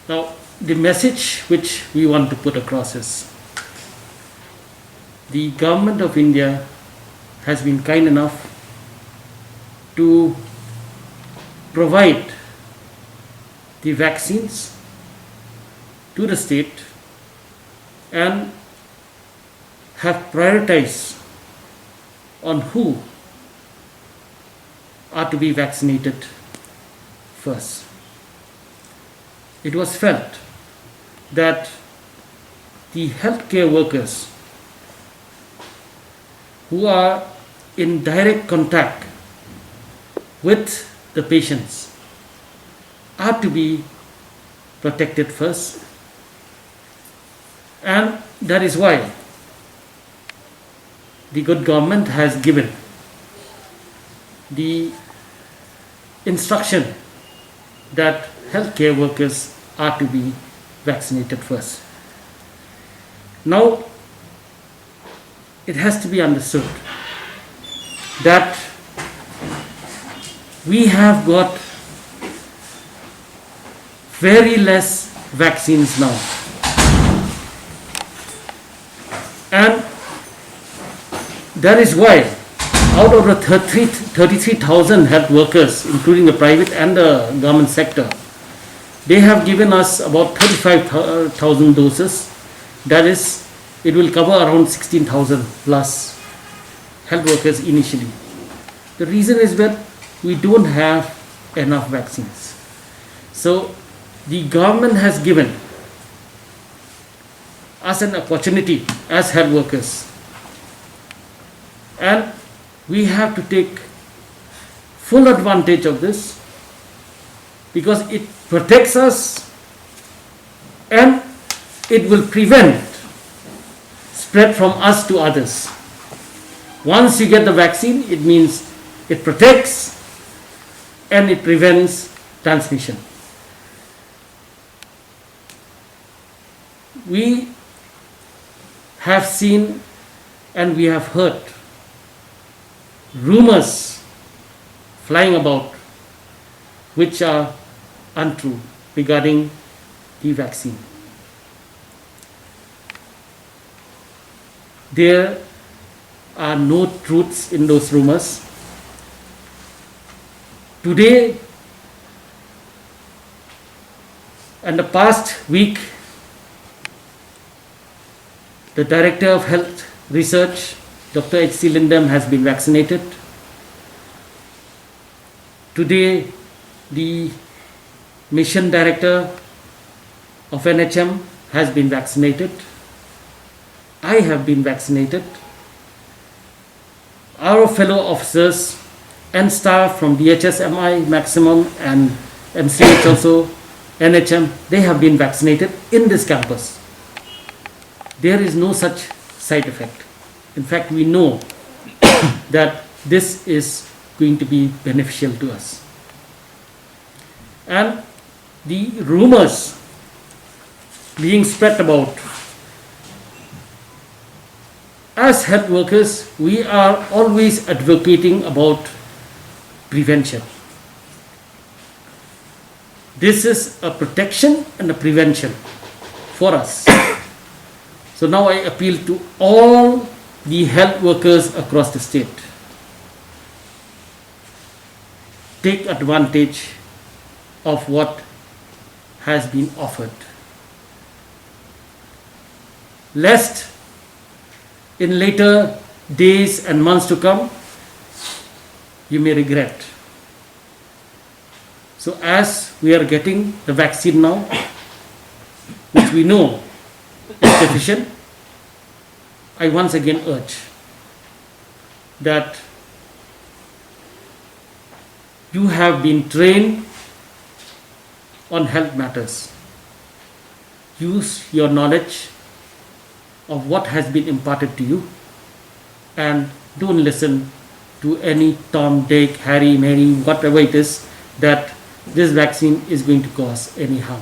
Now, the message which we want to put across is the government of India has been kind enough to provide the vaccines to the state and have prioritized on who are to be vaccinated first. It was felt that the healthcare workers who are in direct contact with the patients are to be protected first, and that is why the good government has given the instruction that healthcare workers are to be vaccinated first. Now, it has to be understood that we have got very less vaccines now, and that is why out of the 33,000 health workers, including the private and the government sector, they have given us about 35,000 doses. That is, it will cover around 16,000 plus health workers initially. The reason is that we don't have enough vaccines. So the government has given us an opportunity as health workers, and we have to take full advantage of this because it protects us and it will prevent spread from us to others. Once you get the vaccine, it means it protects and it prevents transmission. We have seen and we have heard rumors flying about which are untrue regarding the vaccine. There are no truths in those rumors. Today and the past week, the Director of Health Research, Dr. H.C. Lindam, has been vaccinated. Today, the Mission Director of NHM has been vaccinated. I have been vaccinated. Our fellow officers and staff from DHS, MI, Maximum and MCH also, NHM, they have been vaccinated in this campus. There is no such side effect. In fact, we know that this is going to be beneficial to us. And the rumors being spread about, as health workers, we are always advocating about prevention. This is a protection and a prevention for us. So now I appeal to all the health workers across the state. Take advantage of what has been offered, lest in later days and months to come, you may regret. So as we are getting the vaccine now, which we know is deficient, I once again urge that you have been trained on health matters. Use your knowledge of what has been imparted to you and don't listen to any Tom, Dick, Harry, Mary, whatever it is, that this vaccine is going to cause any harm.